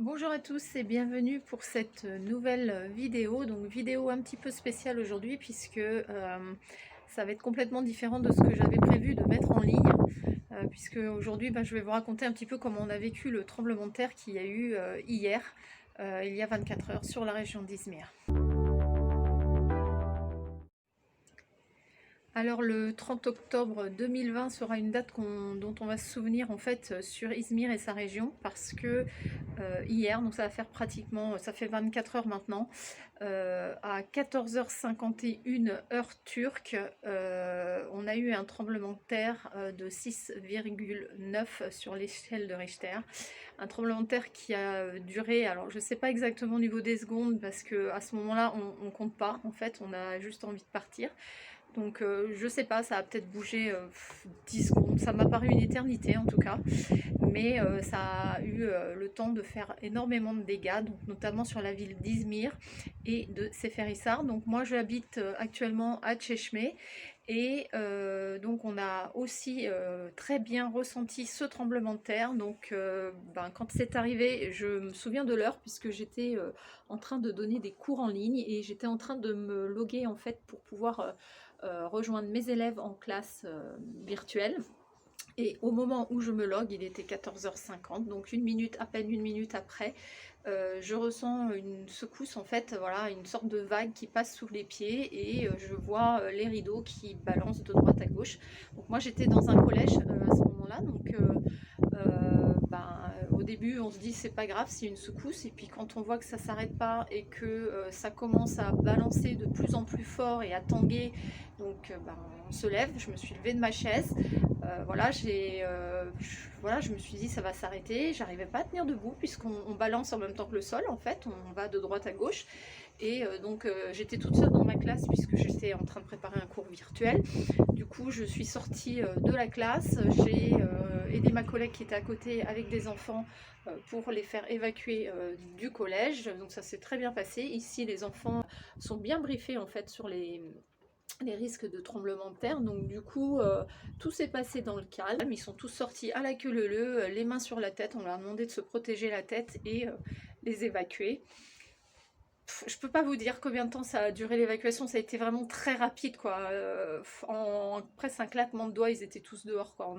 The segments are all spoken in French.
Bonjour à tous et bienvenue pour cette nouvelle vidéo. Donc vidéo un petit peu spéciale aujourd'hui puisque ça va être complètement différent de ce que j'avais prévu de mettre en ligne. Puisque aujourd'hui je vais vous raconter un petit peu comment on a vécu le tremblement de terre qu'il y a eu hier, il y a 24 heures sur la région d'Izmir. Alors le 30 octobre 2020 sera une date dont on va se souvenir en fait sur Izmir et sa région parce que hier, donc ça va faire pratiquement, ça fait 24 heures maintenant, à 14h51 heure turque, on a eu un tremblement de terre de 6,9 sur l'échelle de Richter. Un tremblement de terre qui a duré, alors je ne sais pas exactement au niveau des secondes parce qu'à ce moment-là on ne compte pas, en fait on a juste envie de partir. Donc je sais pas, ça a peut-être bougé 10 secondes, ça m'a paru une éternité en tout cas, mais ça a eu le temps de faire énormément de dégâts, donc notamment sur la ville d'Izmir et de Seferihisar. Donc moi j'habite actuellement à Çeşme et donc on a aussi très bien ressenti ce tremblement de terre. Donc quand c'est arrivé, je me souviens de l'heure puisque j'étais en train de donner des cours en ligne et j'étais en train de me loguer en fait pour pouvoir rejoindre mes élèves en classe virtuelle. Et au moment où je me logue, il était 14h50, donc à peine une minute après, je ressens une secousse, en fait, voilà, une sorte de vague qui passe sous les pieds et je vois les rideaux qui balancent de droite à gauche. Donc moi j'étais dans un collège à ce moment-là, donc au début on se dit c'est pas grave, c'est une secousse, et puis quand on voit que ça s'arrête pas et que ça commence à balancer de plus en plus fort et à tanguer, donc on se lève, je me suis levée de ma chaise, voilà, je me suis dit ça va s'arrêter, j'arrivais pas à tenir debout puisqu'on balance en même temps que le sol en fait, on va de droite à gauche. Et j'étais toute seule dans ma classe puisque j'étais en train de préparer un cours virtuel. Du coup je suis sortie de la classe, j'ai aidé ma collègue qui était à côté avec des enfants pour les faire évacuer du collège. Donc ça s'est très bien passé. Ici les enfants sont bien briefés en fait sur les risques de tremblement de terre. Donc du coup tout s'est passé dans le calme, ils sont tous sortis à la queue leu-leu, les mains sur la tête, on leur a demandé de se protéger la tête et les évacuer. Je peux pas vous dire combien de temps ça a duré l'évacuation, ça a été vraiment très rapide quoi. En presque un claquement de doigts, ils étaient tous dehors quoi.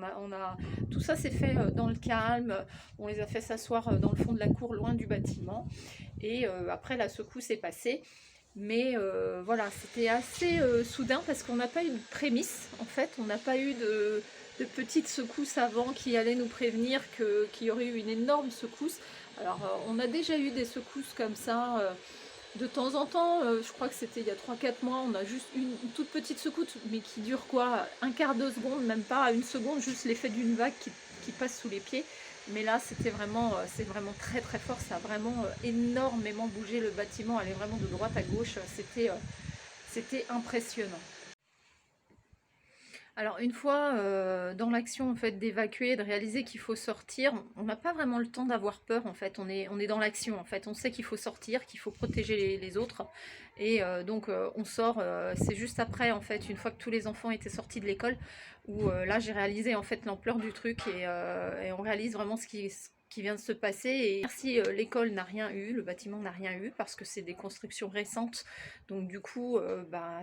Tout ça s'est fait dans le calme. On les a fait s'asseoir dans le fond de la cour, loin du bâtiment. Et après la secousse est passée. Mais voilà, c'était assez soudain parce qu'on n'a pas eu de prémisse. En fait, on n'a pas eu de petites secousses avant qui allaient nous prévenir qu'il y aurait eu une énorme secousse. Alors, on a déjà eu des secousses comme ça. De temps en temps, je crois que c'était il y a 3-4 mois, on a juste une toute petite secousse, mais qui dure quoi, un quart de seconde, même pas une seconde, juste l'effet d'une vague qui passe sous les pieds. Mais là, c'est vraiment très très fort, ça a vraiment énormément bougé le bâtiment, allait vraiment de droite à gauche, c'était impressionnant. Alors une fois dans l'action en fait d'évacuer, de réaliser qu'il faut sortir, on n'a pas vraiment le temps d'avoir peur en fait, on est dans l'action en fait, on sait qu'il faut sortir, qu'il faut protéger les autres et donc on sort, c'est juste après en fait, une fois que tous les enfants étaient sortis de l'école, où là j'ai réalisé en fait l'ampleur du truc et on réalise vraiment ce qui vient de se passer. Et merci, l'école n'a rien eu, le bâtiment n'a rien eu parce que c'est des constructions récentes, donc du coup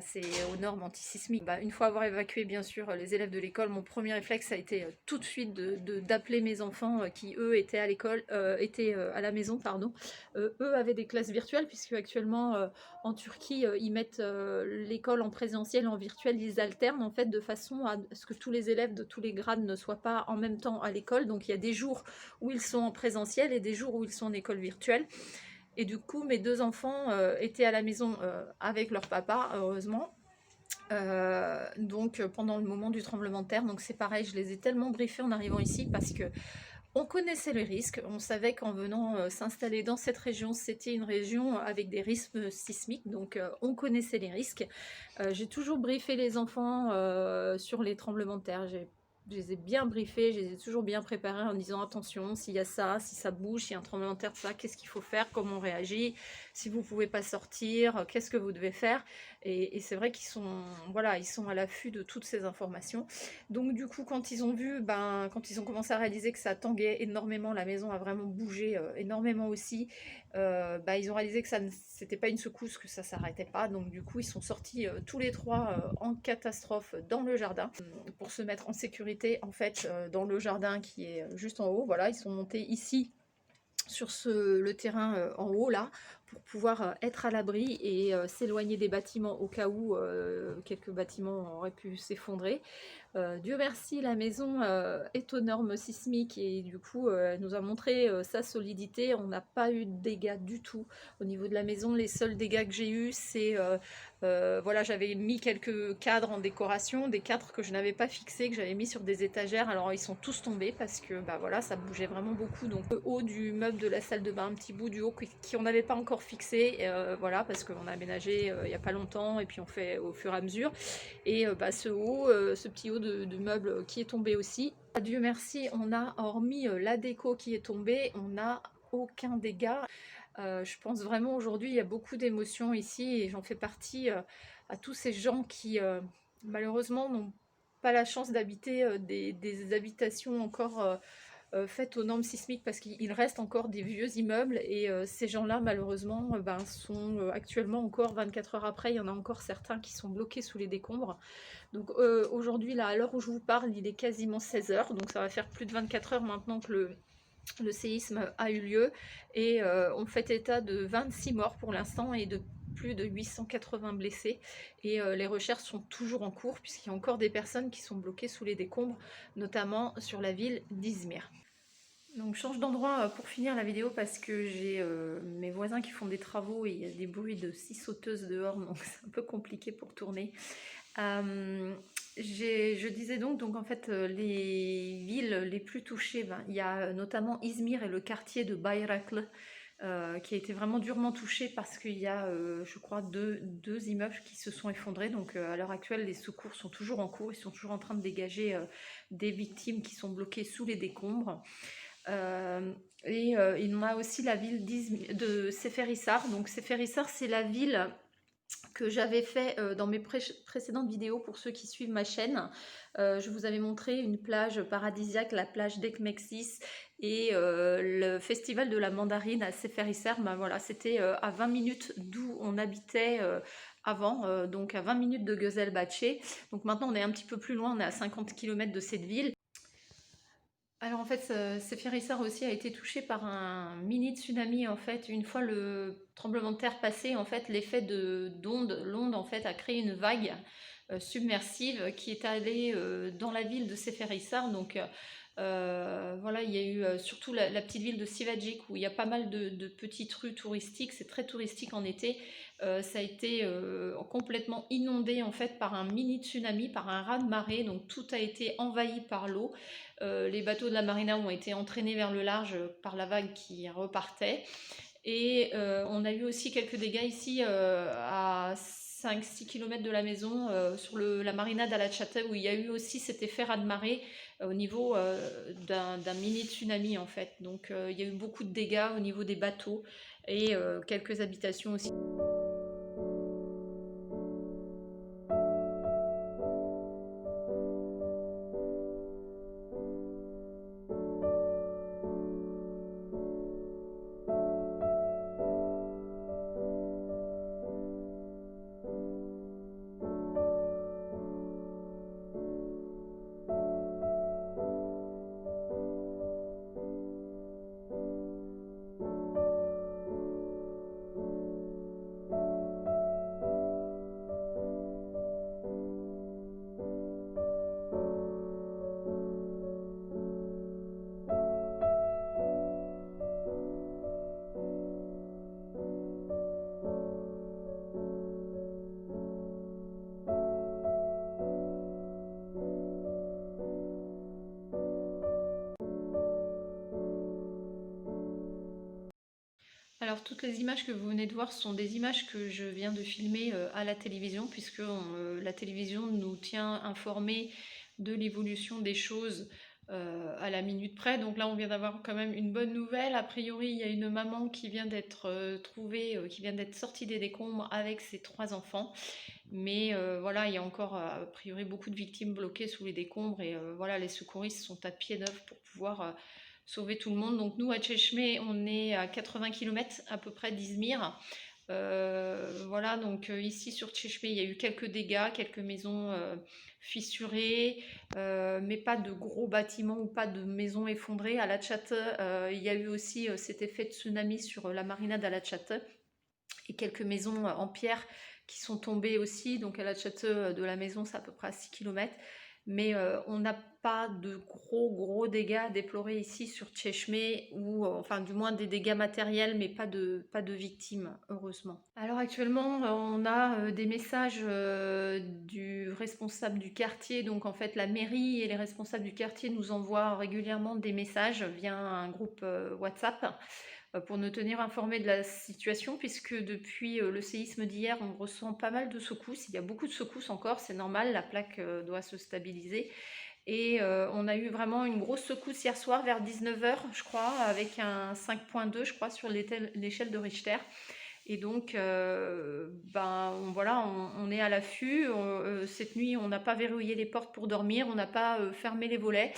c'est aux normes antisismiques. Une fois avoir évacué bien sûr les élèves de l'école, mon premier réflexe a été tout de suite d'appeler mes enfants qui eux étaient à l'école, étaient à la maison, pardon. Eux avaient des classes virtuelles puisque actuellement en Turquie ils mettent l'école en présentiel, en virtuel, ils alternent en fait de façon à ce que tous les élèves de tous les grades ne soient pas en même temps à l'école. Donc il y a des jours où ils sont en présentiel et des jours où ils sont en école virtuelle. Et du coup, mes deux enfants étaient à la maison avec leur papa, heureusement. Donc pendant le moment du tremblement de terre, donc c'est pareil, je les ai tellement briefés en arrivant ici parce que on connaissait les risques, on savait qu'en venant s'installer dans cette région, c'était une région avec des risques sismiques, donc on connaissait les risques. J'ai toujours briefé les enfants sur les tremblements de terre. Je les ai bien briefés, je les ai toujours bien préparés en disant attention, s'il y a ça, si ça bouge, s'il y a un tremblement de terre, ça, qu'est-ce qu'il faut faire, comment on réagit, si vous ne pouvez pas sortir, qu'est-ce que vous devez faire. Et c'est vrai qu'ils sont, voilà, ils sont à l'affût de toutes ces informations. Donc du coup, quand ils ont vu, quand ils ont commencé à réaliser que ça tanguait énormément, la maison a vraiment bougé énormément aussi, ils ont réalisé que ça c'était pas une secousse, que ça s'arrêtait pas. Donc du coup, ils sont sortis tous les trois en catastrophe dans le jardin pour se mettre en sécurité en fait dans le jardin qui est juste en haut. Voilà, ils sont montés ici sur le terrain en haut là pour pouvoir être à l'abri et s'éloigner des bâtiments au cas où quelques bâtiments auraient pu s'effondrer. Dieu merci, la maison est aux normes sismiques et du coup elle nous a montré sa solidité. On n'a pas eu de dégâts du tout au niveau de la maison. Les seuls dégâts que j'ai eu, c'est voilà, j'avais mis quelques cadres en décoration, des cadres que je n'avais pas fixés, que j'avais mis sur des étagères. Alors ils sont tous tombés parce que voilà, ça bougeait vraiment beaucoup. Donc le haut du meuble de la salle de bain, un petit bout du haut qui on n'avait pas encore fixé, voilà, parce qu'on a aménagé il n'y a pas longtemps et puis on fait au fur et à mesure. Et ce haut, ce petit haut de meuble qui est tombé aussi. Dieu merci, on a, hormis la déco qui est tombée, on n'a aucun dégât. Je pense vraiment aujourd'hui, il y a beaucoup d'émotions ici et j'en fais partie à tous ces gens qui malheureusement n'ont pas la chance d'habiter des habitations encore faites aux normes sismiques parce qu'il reste encore des vieux immeubles et ces gens-là malheureusement sont actuellement encore 24 heures après, il y en a encore certains qui sont bloqués sous les décombres. Donc aujourd'hui là, à l'heure où je vous parle, il est quasiment 16 heures, donc ça va faire plus de 24 heures maintenant que le séisme a eu lieu et on fait état de 26 morts pour l'instant et de plus de 880 blessés et les recherches sont toujours en cours puisqu'il y a encore des personnes qui sont bloquées sous les décombres, notamment sur la ville d'Izmir. Donc je change d'endroit pour finir la vidéo parce que j'ai mes voisins qui font des travaux et il y a des bruits de scie sauteuse dehors, donc c'est un peu compliqué pour tourner. Je disais donc en fait les villes les plus touchées, il y a notamment Izmir et le quartier de Bayraklı qui a été vraiment durement touché parce qu'il y a je crois deux immeubles qui se sont effondrés. Donc à l'heure actuelle les secours sont toujours en cours, ils sont toujours en train de dégager des victimes qui sont bloquées sous les décombres. Il y a aussi la ville de Seferisar. Donc Seferisar, c'est la ville que j'avais fait dans mes précédentes vidéos pour ceux qui suivent ma chaîne. Je vous avais montré une plage paradisiaque, la plage d'Ekmeksis et le festival de la mandarine à Seferisar. Voilà, c'était à 20 minutes d'où on habitait avant, donc à 20 minutes de Gözelbahçe. Donc maintenant on est un petit peu plus loin, on est à 50 km de cette ville. Alors en fait, Seferisar aussi a été touché par un mini tsunami en fait. Une fois le tremblement de terre passé, en fait, l'effet l'onde en fait a créé une vague submersive qui est allée dans la ville de Seferisar. Donc voilà, il y a eu surtout la petite ville de Sivajik où il y a pas mal de petites rues touristiques. C'est très touristique en été. Ça a été complètement inondé en fait par un mini tsunami, par un raz-de-marée. Donc tout a été envahi par l'eau. Les bateaux de la marina ont été entraînés vers le large par la vague qui repartait. Et on a eu aussi quelques dégâts ici à 5-6 km de la maison sur la marina d'Alachate où il y a eu aussi cet effet raz-de-marée au niveau d'un mini tsunami en fait. Donc il y a eu beaucoup de dégâts au niveau des bateaux et quelques habitations aussi. Alors toutes les images que vous venez de voir sont des images que je viens de filmer à la télévision puisque la télévision nous tient informés de l'évolution des choses à la minute près. Donc là, on vient d'avoir quand même une bonne nouvelle. A priori, il y a une maman qui vient d'être trouvée, qui vient d'être sortie des décombres avec ses 3 enfants. Mais voilà, il y a encore a priori beaucoup de victimes bloquées sous les décombres et voilà, les secouristes sont à pied d'œuvre pour pouvoir sauver tout le monde. Donc nous, à Tchechmé, on est à 80 km à peu près d'Izmir. Voilà, donc ici sur Tchechmé, il y a eu quelques dégâts, quelques maisons fissurées, mais pas de gros bâtiments ou pas de maisons effondrées. À Lachate, il y a eu aussi cet effet de tsunami sur la marina d'Alachate et quelques maisons en pierre qui sont tombées aussi. Donc à Lachate, de la maison, c'est à peu près à 6 km. Mais on n'a pas de gros dégâts à déplorer ici sur Tchechmé, ou enfin du moins des dégâts matériels, mais pas de victimes, heureusement. Alors actuellement, on a des messages du responsable du quartier, donc en fait la mairie et les responsables du quartier nous envoient régulièrement des messages via un groupe WhatsApp pour nous tenir informés de la situation, puisque depuis le séisme d'hier, on ressent pas mal de secousses. Il y a beaucoup de secousses encore, c'est normal, la plaque doit se stabiliser. Et on a eu vraiment une grosse secousse hier soir vers 19 h, je crois, avec un 5,2, je crois, sur l'échelle de Richter. Et donc, voilà, on est à l'affût. Cette nuit, on n'a pas verrouillé les portes pour dormir, on n'a pas fermé les volets.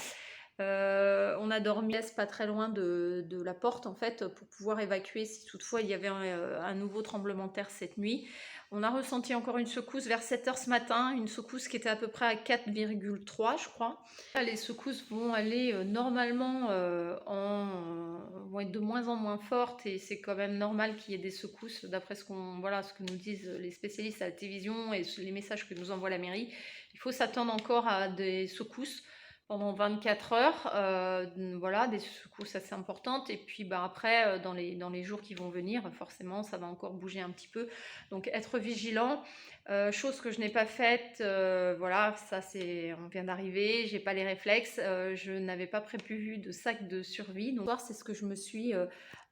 On a dormi pas très loin de la porte en fait pour pouvoir évacuer si toutefois il y avait un nouveau tremblement de terre cette nuit. On a ressenti encore une secousse vers 7 h ce matin, une secousse qui était à peu près à 4,3 je crois. Les secousses vont aller normalement vont être de moins en moins fortes, et c'est quand même normal qu'il y ait des secousses d'après ce que nous disent les spécialistes à la télévision et les messages que nous envoie la mairie. Il faut s'attendre encore à des secousses pendant 24 heures, voilà, des secousses assez importantes. Et puis après, dans les jours qui vont venir, forcément, ça va encore bouger un petit peu. Donc être vigilant, chose que je n'ai pas faite, voilà, ça on vient d'arriver, j'ai pas les réflexes, je n'avais pas prévu de sac de survie. Donc c'est ce que je me suis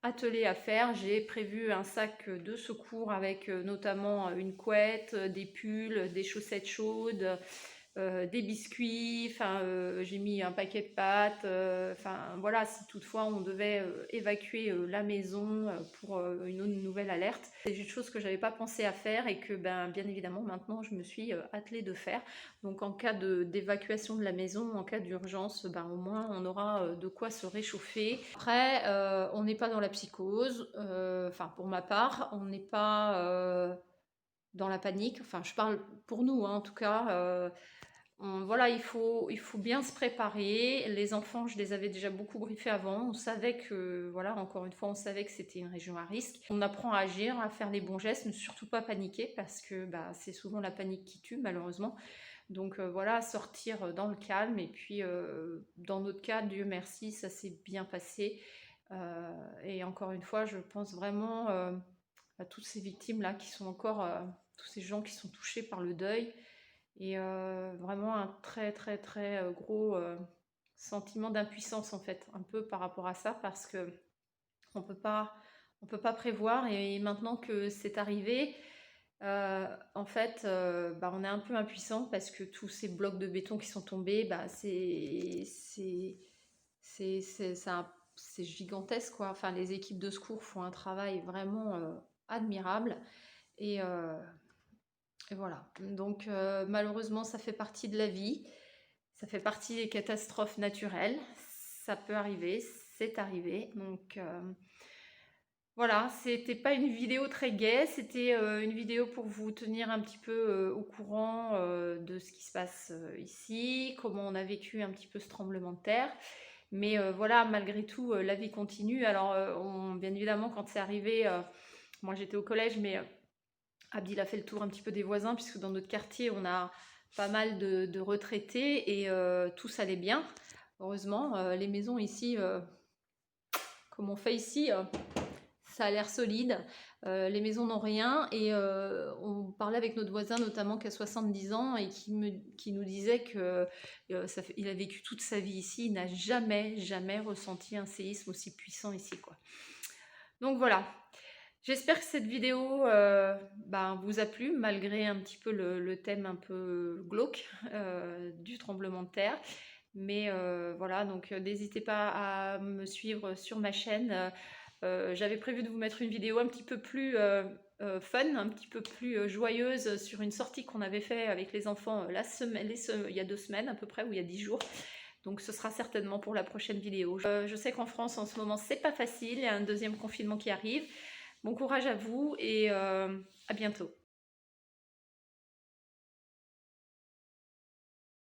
attelée à faire. J'ai prévu un sac de secours avec notamment une couette, des pulls, des chaussettes chaudes, des biscuits, j'ai mis un paquet de pâtes, voilà, si toutefois on devait évacuer la maison pour une nouvelle alerte. C'est une chose que j'avais pas pensé à faire et que bien évidemment maintenant je me suis attelée de faire. Donc en cas d'évacuation de la maison, en cas d'urgence, au moins on aura de quoi se réchauffer. Après, on n'est pas dans la psychose, pour ma part, on n'est pas dans la panique, je parle pour nous en tout cas. Voilà, il faut bien se préparer. Les enfants, je les avais déjà beaucoup briefés avant. On savait que, voilà, encore une fois, on savait que c'était une région à risque. On apprend à agir, à faire les bons gestes, ne surtout pas paniquer, parce que c'est souvent la panique qui tue, malheureusement. Donc voilà, sortir dans le calme. Et puis, dans notre cas, Dieu merci, ça s'est bien passé. Et encore une fois, je pense vraiment à toutes ces victimes-là qui sont encore, tous ces gens qui sont touchés par le deuil. Et vraiment un très gros sentiment d'impuissance en fait, un peu par rapport à ça, parce que on peut pas prévoir. Et maintenant que c'est arrivé, en fait, on est un peu impuissant, parce que tous ces blocs de béton qui sont tombés, c'est gigantesque quoi. Enfin, les équipes de secours font un travail vraiment admirable. Et voilà, donc malheureusement ça fait partie de la vie, ça fait partie des catastrophes naturelles, ça peut arriver, c'est arrivé. Donc voilà, c'était pas une vidéo très gaie, c'était une vidéo pour vous tenir un petit peu au courant de ce qui se passe ici, comment on a vécu un petit peu ce tremblement de terre. Mais voilà, malgré tout, la vie continue. Alors bien évidemment, quand c'est arrivé, moi j'étais au collège, mais Abdil a fait le tour un petit peu des voisins, puisque dans notre quartier, on a pas mal de retraités, et tous allaient bien. Heureusement, les maisons ici, comme on fait ici, ça a l'air solide. Les maisons n'ont rien, et on parlait avec notre voisin, notamment qui a 70 ans, et qui nous disait qu'il a vécu toute sa vie ici, il n'a jamais ressenti un séisme aussi puissant ici, quoi. Donc voilà. J'espère que cette vidéo vous a plu, malgré un petit peu le thème un peu glauque du tremblement de terre. Mais voilà, donc n'hésitez pas à me suivre sur ma chaîne. J'avais prévu de vous mettre une vidéo un petit peu plus fun, un petit peu plus joyeuse sur une sortie qu'on avait fait avec les enfants il y a 2 semaines à peu près, ou il y a 10 jours. Donc ce sera certainement pour la prochaine vidéo. Je sais qu'en France en ce moment c'est pas facile, il y a un deuxième confinement qui arrive. Bon courage à vous et à bientôt.